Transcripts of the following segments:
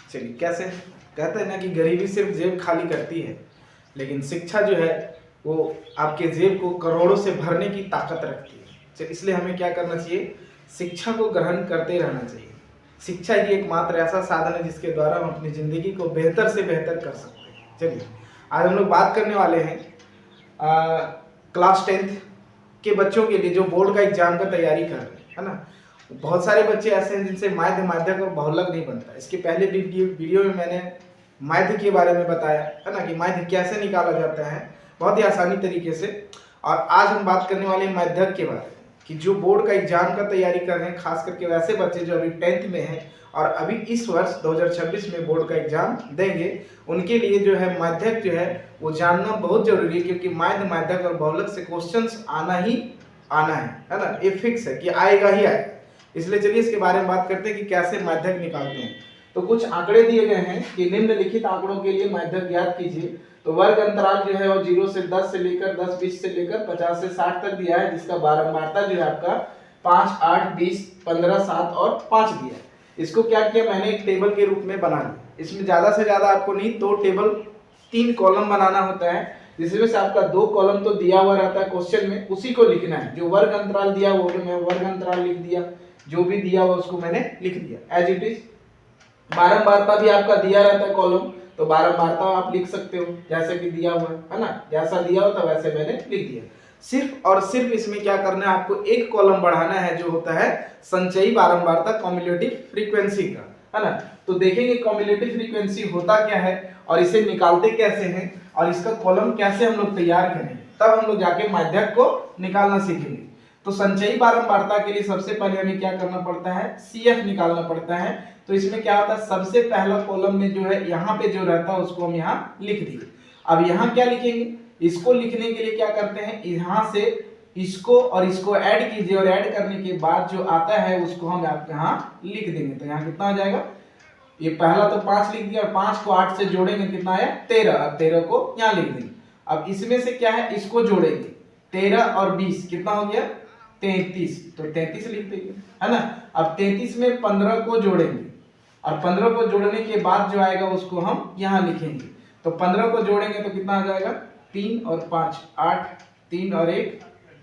चलिए, कैसे कहते हैं ना कि गरीबी सिर्फ जेब खाली करती है, लेकिन शिक्षा जो है वो आपके जेब को करोड़ों से भरने की ताकत रखती है। चलिए, इसलिए हमें क्या करना चाहिए, शिक्षा को ग्रहण करते रहना चाहिए। शिक्षा ही एकमात्र ऐसा साधन है जिसके द्वारा हम अपनी ज़िंदगी को बेहतर से बेहतर कर सकते हैं। चलिए, आज हम लोग बात करने वाले हैं क्लास 10th के बच्चों के लिए जो बोर्ड का एग्जाम का तैयारी कर रहे हैं, है ना। बहुत सारे बच्चे ऐसे हैं जिनसे माध्यक और बहुलक नहीं बनता। इसके पहले वीडियो में मैंने माध्य के बारे में बताया, है ना, कि माध्य कैसे निकाला जाता है बहुत ही आसानी तरीके से। और आज हम बात करने वाले हैं माध्यक के बारे में, कि जो बोर्ड का एग्जाम का तैयारी कर रहे हैं, खास करके वैसे बच्चे जो अभी 10th में हैं और अभी इस वर्ष 2026 में बोर्ड का एग्जाम देंगे, उनके लिए जो है माध्यक जो है वो जानना बहुत जरूरी है। क्योंकि माध्यक और बहुलक से क्वेश्चंस आना ही आना है ना, ये फिक्स है कि आएगा ही आएगा। इसलिए चलिए इसके बारे में बात करते हैं कि कैसे माध्यक निकालते हैं। तो कुछ आंकड़े दिए गए हैं कि निम्नलिखित आंकड़ों के लिए माध्यक ज्ञात कीजिए। तो वर्ग अंतराल जो है वो 0 से 10 से लेकर 10, 20 से लेकर 50 से 60 तक दिया है, जिसका बारंबारता जो है आपका 5, 8, 20, 15, 7 और 5 दिया है। इसको क्या किया, मैंने एक टेबल के रूप में बना लिया। इसमें ज्यादा से ज्यादा आपको नहीं, 2 टेबल 3 कॉलम बनाना होता है, जिसमें से आपका 2 कॉलम तो दिया हुआ रहता है क्वेश्चन में, उसी को लिखना है। जो वर्ग अंतराल दिया वो मैं वर्ग अंतराल लिख दिया, जो भी दिया हुआ उसको मैंने लिख दिया एज इट इज। बारंबारता भी आपका दिया रहता है कॉलम, तो बारंबारता आप लिख सकते हो जैसे कि दिया हुआ है ना, जैसा दिया होता वैसे मैंने लिख दिया। सिर्फ और सिर्फ इसमें क्या करना है, आपको एक कॉलम बढ़ाना है जो होता है संचयी बारंबारता कम्युलेटिव फ्रीक्वेंसी का, है ना। तो देखेंगे कम्युलेटिव फ्रीक्वेंसी होता क्या है और इसे निकालते कैसे हैं और इसका कॉलम कैसे हम लोग तैयार करेंगे, तब हम लोग जाके माध्यक को निकालना सीखेंगे। तो संचयी बारंबारता के लिए सबसे पहले हमें क्या करना पड़ता है, CF निकालना पड़ता है। तो इसमें क्या होता है, सबसे पहला कॉलम में जो है यहाँ पे जो रहता है उसको हम यहाँ लिख दिए। अब यहाँ क्या लिखेंगे, इसको लिखने के लिए क्या करते हैं, यहाँ से इसको और इसको ऐड कीजिए और ऐड करने के बाद जो आता है उसको हम यहाँ लिख देंगे। तो यहाँ कितना हो जाएगा, ये पहला तो 5 लिख दिया और 5 को 8 से जोड़ेंगे कितना आया 13, अब 13 को यहाँ लिख देंगे। अब इसमें से क्या है, इसको जोड़ेंगे 13 और 20 कितना हो गया 33, तो 33 लिख देंगे, है ना। अब 33 में 15 को जोड़ेंगे और 15 को जोड़ने के बाद जो आएगा उसको हम यहाँ लिखेंगे। तो 15 को जोड़ेंगे तो कितना आ जाएगा, 3 और 5 8, 3 और 1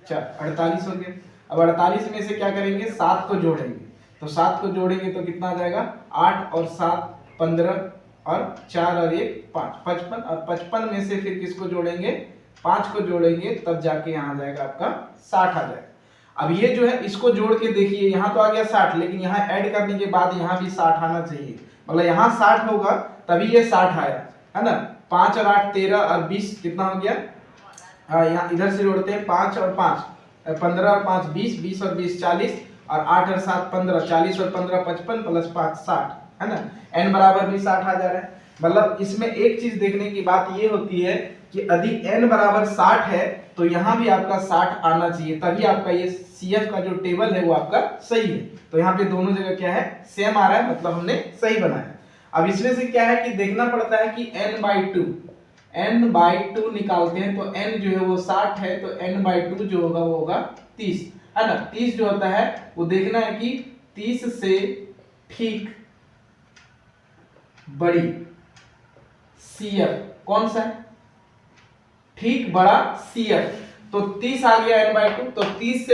4, 48 हो गया। अब 48 में से क्या करेंगे, 7 को जोड़ेंगे। तो 7 को जोड़ेंगे तो कितना आ जाएगा, 8 और 7 15 और 4 और 1 5, 55। और 55 में से फिर किसको जोड़ेंगे, 5 को जोड़ेंगे, तब जाके यहाँ आ जाएगा आपका 60 आ जाएगा। अब ये जो है इसको जोड़ के देखिए, यहाँ तो आ गया 60, लेकिन यहाँ ऐड करने के बाद यहाँ भी 60 आना चाहिए, मतलब यहाँ 60 होगा तभी ये 60 आया, है ना। 5 और 8 13 और 20 कितना हो गया, यहाँ इधर से जोड़ते हैं 5 और 5 15 और 5 20, 20 और 20 40 और 8 और 7 15, 40 और 15 55 प्लस 5 60, है ना। n बराबर भी 60 आ जा रहा है। मतलब इसमें एक चीज देखने की बात ये होती है कि यदि n बराबर 60 है तो यहाँ भी आपका 60 आना चाहिए, तभी आपका ये CF का जो टेबल है वो आपका सही है। तो यहाँ पे दोनों जगह क्या है, सेम आ रहा है, मतलब हमने सही बनाया। अब इसमें से क्या है कि देखना पड़ता है कि n/2 निकालते हैं, तो n जो है वो 60 है, तो n/2 जो होगा वो होगा 30, है ना। 30 जो होता है वो देखना है कि 30 से ठीक बड़ी CF कौन सा है, ठीक बड़ा CF। तो 30 आ गया n/2, तो 30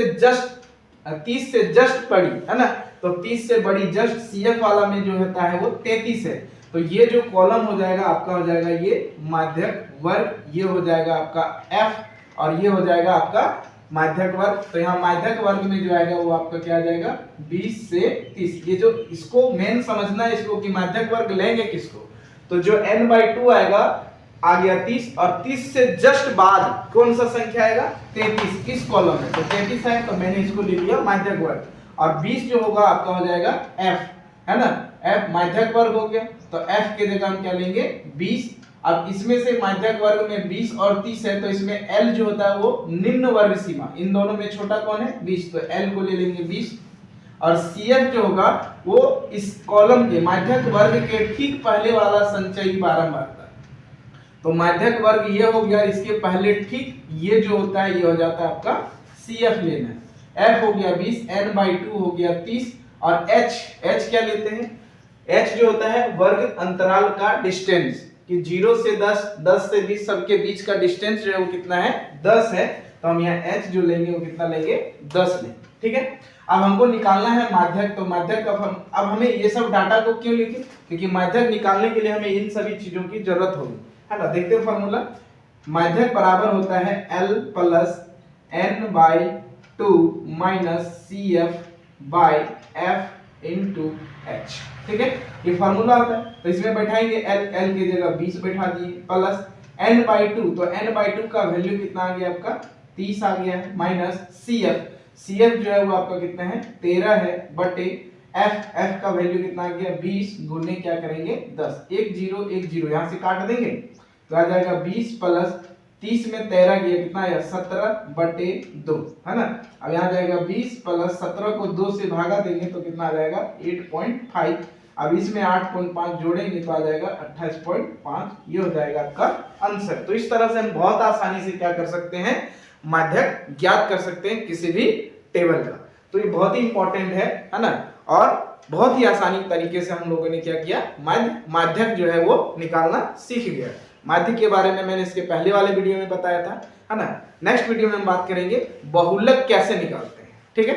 से जस्ट बड़ी, है ना। तो 30 से बड़ी जस्ट CF वाला में जो होता है वो 33 है। तो ये जो कॉलम हो जाएगा आपका हो जाएगा ये माध्यक वर्ग, ये हो जाएगा आपका F और ये हो जाएगा आपका माध्यक वर्ग। तो यहाँ माध्यक वर्ग में जो आएगा वो आपका क्या आ जाएगा 20 से 30। ये जो इसको मेन समझना है इसको कि माध्यक वर्ग लेंगे किसको, तो जो n/2 आएगा आ गया 30 और 30 से जस्ट बाद कौन सा संख्या आएगा 33, किस कॉलम में, तो 33 है, तो मैंने इसको ले लिया माध्यक वर्ग। और 20 जो होगा आपका हो जाएगा F, है ना। F माध्यक वर्ग हो गया, तो F के जगह हम क्या लेंगे 20। अब इसमें से माध्यक वर्ग में 20 और 30 है, तो इसमें L जो होता है वो निम्न वर्ग सीमा, इन दोनों में छोटा कौन है 20, तो L को ले लेंगे 20। और CF जो होगा वो इस कॉलम के माध्यक वर्ग के ठीक पहले वाला संचयी बारंबारता, तो माध्यक वर्ग ये हो गया, इसके पहले ठीक ये जो होता है ये हो जाता है आपका CF लेना है। F हो गया 20, n/2 हो गया 30 और H क्या लेते हैं, h जो होता है वर्ग अंतराल का डिस्टेंस, कि 0 से 10, 10 से 20 सबके बीच का डिस्टेंस जो है वो कितना है 10 है, तो हम यहाँ h जो लेंगे वो कितना लेंगे 10 लेंगे। ठीक है, अब हमको निकालना है माध्यक, तो माध्यक का अब हमें ये सब डाटा को क्यों लिखे, क्योंकि माध्यक निकालने के लिए हमें इन सभी चीजों की जरूरत होगी, है ना। देखते हैं फॉर्मूला, माध्यक बराबर होता है L plus n/2 minus CF by F into H। ठीक है, ये फॉर्मूला होता है, तो इसमें बैठाएंगे L की जगह 20 बैठा दिए, प्लस n/2, तो n/2 का वैल्यू कितना आ गया आपका 30 आ गया है, माइनस CF जो है वो आपका कितना है 13 है, बटे F का वैल्यू कितना आ गया 20 गुने क्या करेंगे 10, 1 0 1 0 यहाँ से काट देंगे तो आ जाएगा 20 प्लस 30 में 13 गया कितना आया 17 बटे 2, है ना। अब यहाँ जाएगा 20 प्लस 17 को 2 से भागा देंगे तो कितना आ जाएगा 8.5, अब इसमें 8.5 जोड़ेंगे तो आ जाएगा 28.5, ये हो जाएगा आपका आंसर। तो इस तरह से हम बहुत आसानी से क्या कर सकते हैं, माध्यक ज्ञात कर सकते हैं किसी भी टेबल का। तो ये बहुत ही इंपॉर्टेंट है ना, और बहुत ही आसानी तरीके से हम लोगों ने क्या किया, माध्यक जो है वो निकालना सीख गया। माध्यक के बारे में मैंने इसके पहले वाले वीडियो में बताया था, है ना। नेक्स्ट वीडियो में हम बात करेंगे बहुलक कैसे निकालते हैं। ठीक है।